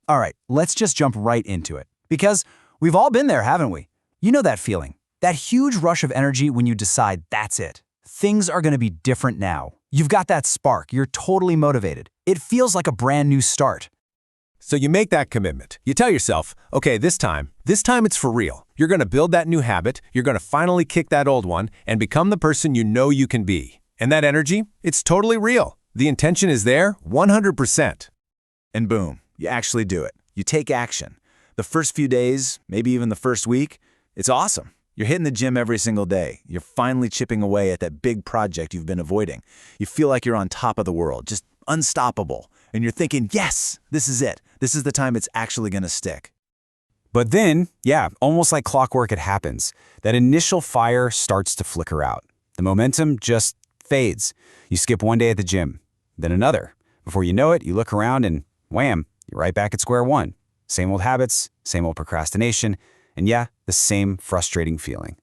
All right, let's just jump right into it. Because we've all been there, haven't we? You know that feeling. That huge rush of energy when you decide that's it. Things are going to be different now. You've got that spark. You're totally motivated. It feels like a brand new start. So you make that commitment. You tell yourself, okay, this time it's for real. You're going to build that new habit. You're going to finally kick that old one and become the person you know you can be. And that energy, it's totally real. The intention is there 100%. And boom, you actually do it. You take action. The first few days, maybe even the first week, it's awesome. You're hitting the gym every single day. You're finally chipping away at that big project you've been avoiding. You feel like you're on top of the world, just unstoppable. And you're thinking, yes, this is it. This is the time it's actually going to stick. But then, almost like clockwork, it happens. That initial fire starts to flicker out. The momentum just fades. You skip one day at the gym, then another. Before you know it, you look around and wham, you're right back at square one. Same old habits, same old procrastination, and the same frustrating feeling.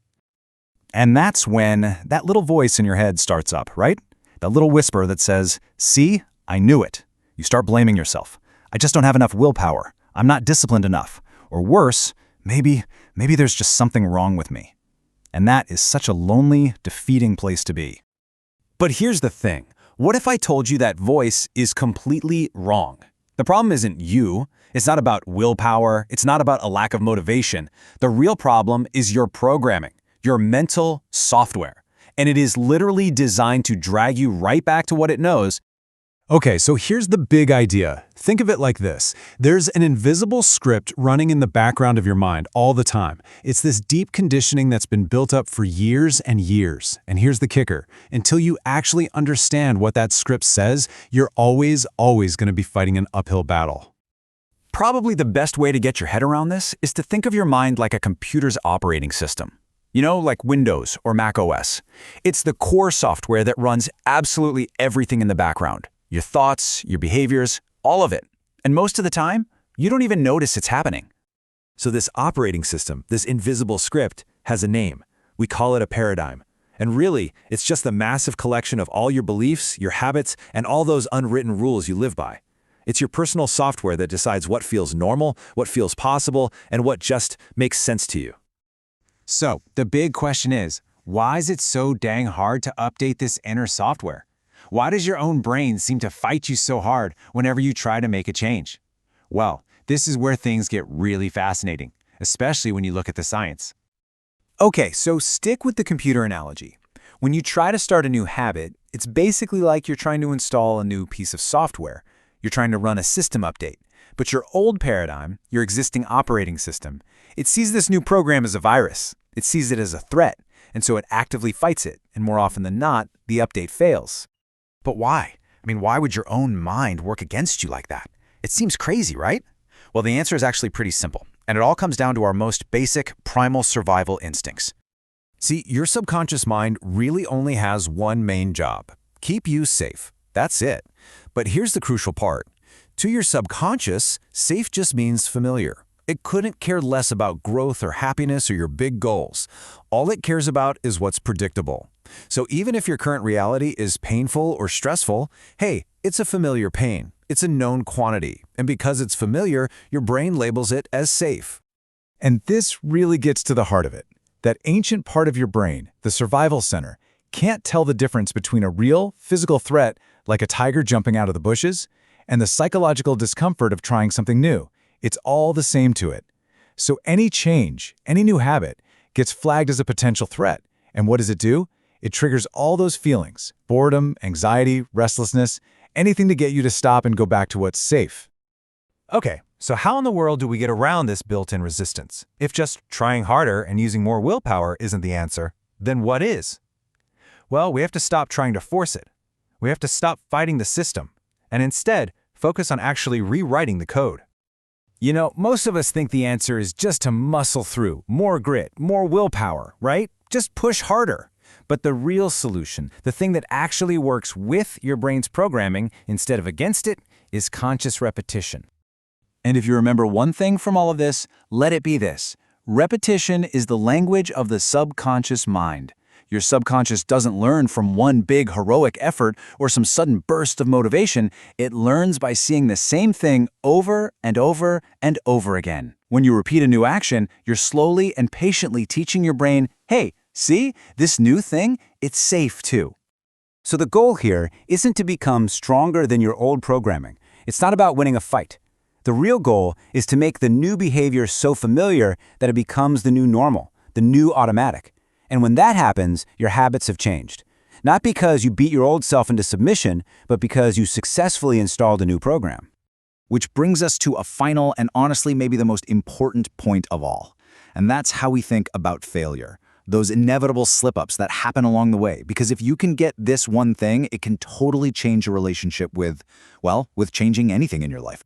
And that's when that little voice in your head starts up, right? That little whisper that says, see, I knew it. You start blaming yourself. I just don't have enough willpower. I'm not disciplined enough. Or worse, maybe there's just something wrong with me. And that is such a lonely, defeating place to be. But here's the thing. What if I told you that voice is completely wrong? The problem isn't you. It's not about willpower. It's not about a lack of motivation. The real problem is your programming, your mental software. And it is literally designed to drag you right back to what it knows. Okay, so here's the big idea. Think of it like this. There's an invisible script running in the background of your mind all the time. It's this deep conditioning that's been built up for years and years. And here's the kicker. Until you actually understand what that script says, you're always going to be fighting an uphill battle. Probably the best way to get your head around this is to think of your mind like a computer's operating system. You know, like Windows or Mac OS. It's the core software that runs absolutely everything in the background. Your thoughts, your behaviors, all of it. And most of the time, you don't even notice it's happening. So this operating system, this invisible script, has a name. We call it a paradigm. And really, it's just the massive collection of all your beliefs, your habits, and all those unwritten rules you live by. It's your personal software that decides what feels normal, what feels possible, and what just makes sense to you. So, the big question is, why is it so dang hard to update this inner software? Why does your own brain seem to fight you so hard whenever you try to make a change? Well, this is where things get really fascinating, especially when you look at the science. Okay, so stick with the computer analogy. When you try to start a new habit, it's basically like you're trying to install a new piece of software. You're trying to run a system update. But your old paradigm, your existing operating system, it sees this new program as a virus. It sees it as a threat, and so it actively fights it, and more often than not, the update fails. But why? Why would your own mind work against you like that? It seems crazy, right? Well, the answer is actually pretty simple, and it all comes down to our most basic primal survival instincts. See, your subconscious mind really only has one main job: keep you safe. That's it. But here's the crucial part. To your subconscious, safe just means familiar. It couldn't care less about growth or happiness or your big goals. All it cares about is what's predictable. So even if your current reality is painful or stressful, hey, it's a familiar pain. It's a known quantity. And because it's familiar, your brain labels it as safe. And this really gets to the heart of it. That ancient part of your brain, the survival center, can't tell the difference between a real, physical threat, like a tiger jumping out of the bushes, and the psychological discomfort of trying something new. It's all the same to it. So any change, any new habit, gets flagged as a potential threat. And what does it do? It triggers all those feelings: boredom, anxiety, restlessness, anything to get you to stop and go back to what's safe. Okay, so how in the world do we get around this built-in resistance? If just trying harder and using more willpower isn't the answer, then what is? Well, we have to stop trying to force it. We have to stop fighting the system, and instead focus on actually rewriting the code. You know, most of us think the answer is just to muscle through, more grit, more willpower, right? Just push harder. But the real solution, the thing that actually works with your brain's programming instead of against it, is conscious repetition. And if you remember one thing from all of this, let it be this. Repetition is the language of the subconscious mind. Your subconscious doesn't learn from one big heroic effort or some sudden burst of motivation. It learns by seeing the same thing over and over and over again. When you repeat a new action, you're slowly and patiently teaching your brain, hey, see, this new thing, it's safe too. So the goal here isn't to become stronger than your old programming. It's not about winning a fight. The real goal is to make the new behavior so familiar that it becomes the new normal, the new automatic. And when that happens, your habits have changed. Not because you beat your old self into submission, but because you successfully installed a new program. Which brings us to a final and honestly maybe the most important point of all. And that's how we think about failure. Those inevitable slip-ups that happen along the way. Because if you can get this one thing, it can totally change your relationship with changing anything in your life.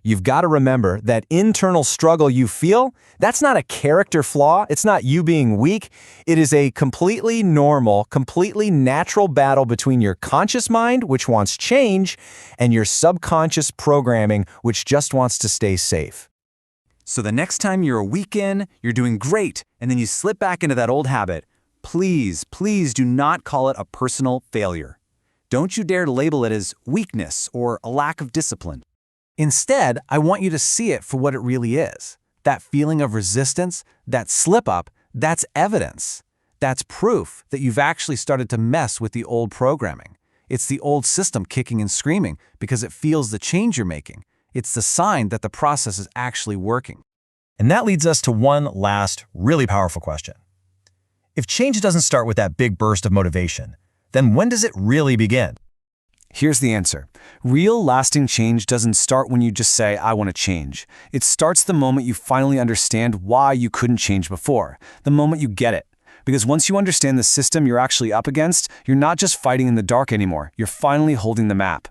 You've got to remember that internal struggle you feel, that's not a character flaw. It's not you being weak. It is a completely normal, completely natural battle between your conscious mind, which wants change, and your subconscious programming, which just wants to stay safe. So the next time you're a week in, you're doing great, and then you slip back into that old habit, please do not call it a personal failure. Don't you dare label it as weakness or a lack of discipline. Instead, I want you to see it for what it really is. That feeling of resistance, that slip-up, that's evidence. That's proof that you've actually started to mess with the old programming. It's the old system kicking and screaming because it feels the change you're making. It's the sign that the process is actually working. And that leads us to one last, really powerful question. If change doesn't start with that big burst of motivation, then when does it really begin? Here's the answer. Real lasting change doesn't start when you just say, I want to change. It starts the moment you finally understand why you couldn't change before, the moment you get it. Because once you understand the system you're actually up against, you're not just fighting in the dark anymore. You're finally holding the map.